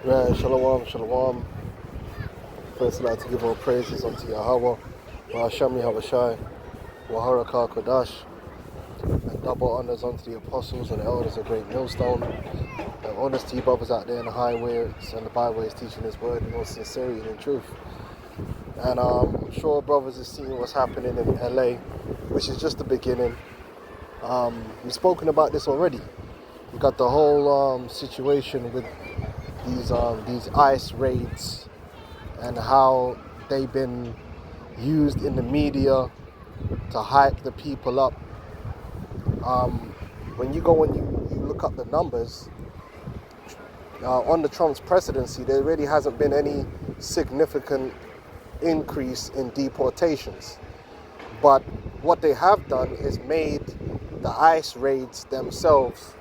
Right, shalom, shalom. First, I'd like to give all praises unto Yahweh, Hashem Yahushai, Waharaka Kodash, and double honors unto the apostles and the elders of Great Millstone, and honors to you brothers out there in the highways and the byways teaching His word in all sincerity and in truth. And I'm sure brothers are seeing what's happening in LA, which is just the beginning. We've spoken about this already. We got the whole situation with these ICE raids and how they've been used in the media to hype the people up. When you go and you look up the numbers, under Trump's presidency, there really hasn't been any significant increase in deportations. But what they have done is made the ICE raids themselves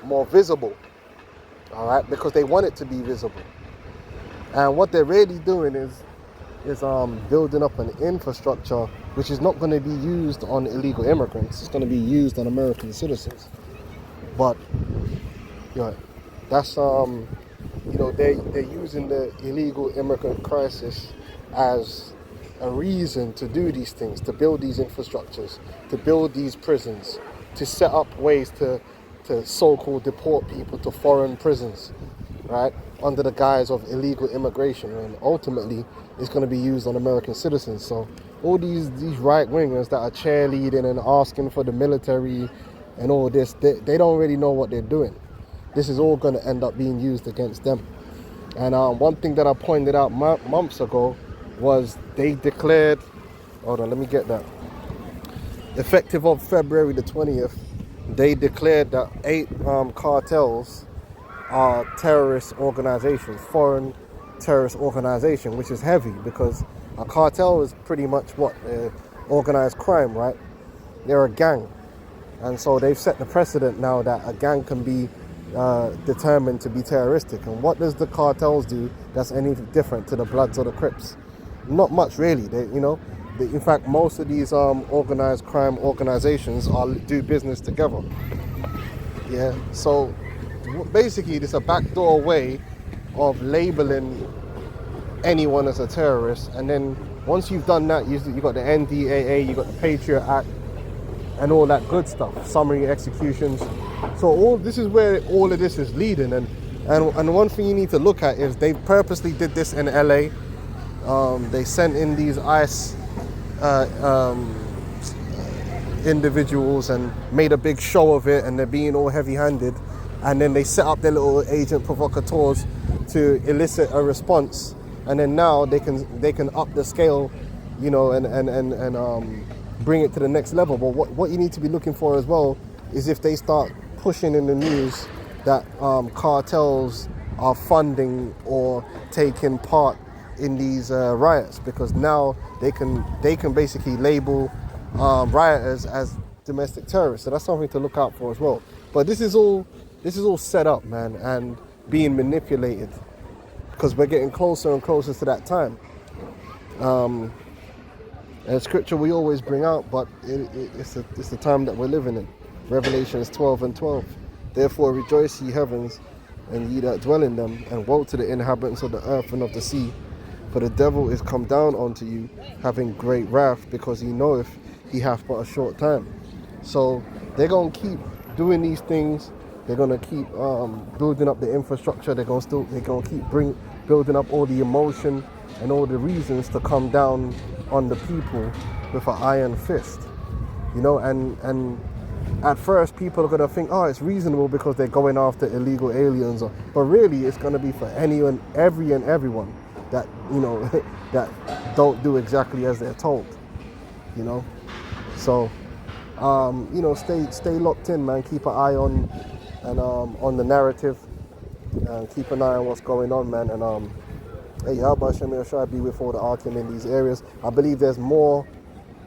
more visible, all right, because they want it to be visible. And what they're really doing is building up an infrastructure which is not going to be used on illegal immigrants. It's going to be used on American citizens. But that's they're using the illegal immigrant crisis as a reason to do these things, to build these infrastructures, to build these prisons, to set up ways to so-called deport people to foreign prisons, right, under the guise of illegal immigration, and ultimately it's going to be used on American citizens. So all these right-wingers that are cheerleading and asking for the military and all this, they don't really know what they're doing. This is all going to end up being used against them. And one thing that I pointed out months ago was they declared, hold on, let me get that. Effective of February the 20th, they declared that 8 cartels are terrorist organizations, foreign terrorist organization, which is heavy because a cartel is pretty much what? Organized crime, right? They're a gang. And so they've set the precedent now that a gang can be determined to be terroristic. And what does the cartels do that's any different to the Bloods or the Crips? Not much, really. In fact, most of these organized crime organizations do business together. Yeah. So basically, it's a backdoor way of labeling anyone as a terrorist, and then once you've done that, you got the NDAA, you got the Patriot Act, and all that good stuff, summary executions. So this is where all of this is leading, and one thing you need to look at is they purposely did this in LA. They sent in these ICE individuals and made a big show of it, and they're being all heavy-handed, and then they set up their little agent provocateurs to elicit a response, and then now they can up the scale, and bring it to the next level. But what you need to be looking for as well is if they start pushing in the news that cartels are funding or taking part in these riots, because now they can basically label rioters as domestic terrorists. So that's something to look out for as well. But this is all set up, man, and being manipulated, because we're getting closer and closer to that time. And scripture we always bring out, but it's the time that we're living in. Revelations 12:12. Therefore rejoice, ye heavens, and ye that dwell in them, and woe to the inhabitants of the earth and of the sea. For the devil is come down unto you, having great wrath, because he knoweth he hath but a short time. So they're going to keep doing these things. They're going to keep building up the infrastructure. They're going to keep building up all the emotion and all the reasons to come down on the people with an iron fist. And at first people are going to think, oh, it's reasonable because they're going after illegal aliens. But really, it's going to be for everyone that, that don't do exactly as they're told. So, stay locked in, man. Keep an eye on the narrative, and keep an eye on what's going on, man. And hey, how about Shamir Shai be with all the Arkim in these areas? I believe there's more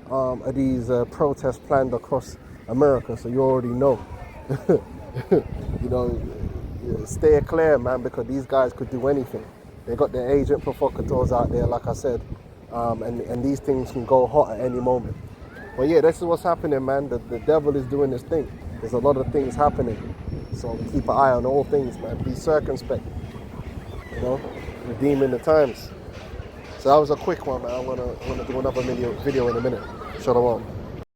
of these protests planned across America, so you already know. Stay clear, man, because these guys could do anything. They got their agent provocateurs out there, like I said, and these things can go hot at any moment. But yeah, this is what's happening, man. The devil is doing this thing. There's a lot of things happening. So keep an eye on all things, man. Be circumspect. you know, redeeming the times. So that was a quick one, man. I'm gonna do another video in a minute. Shalom.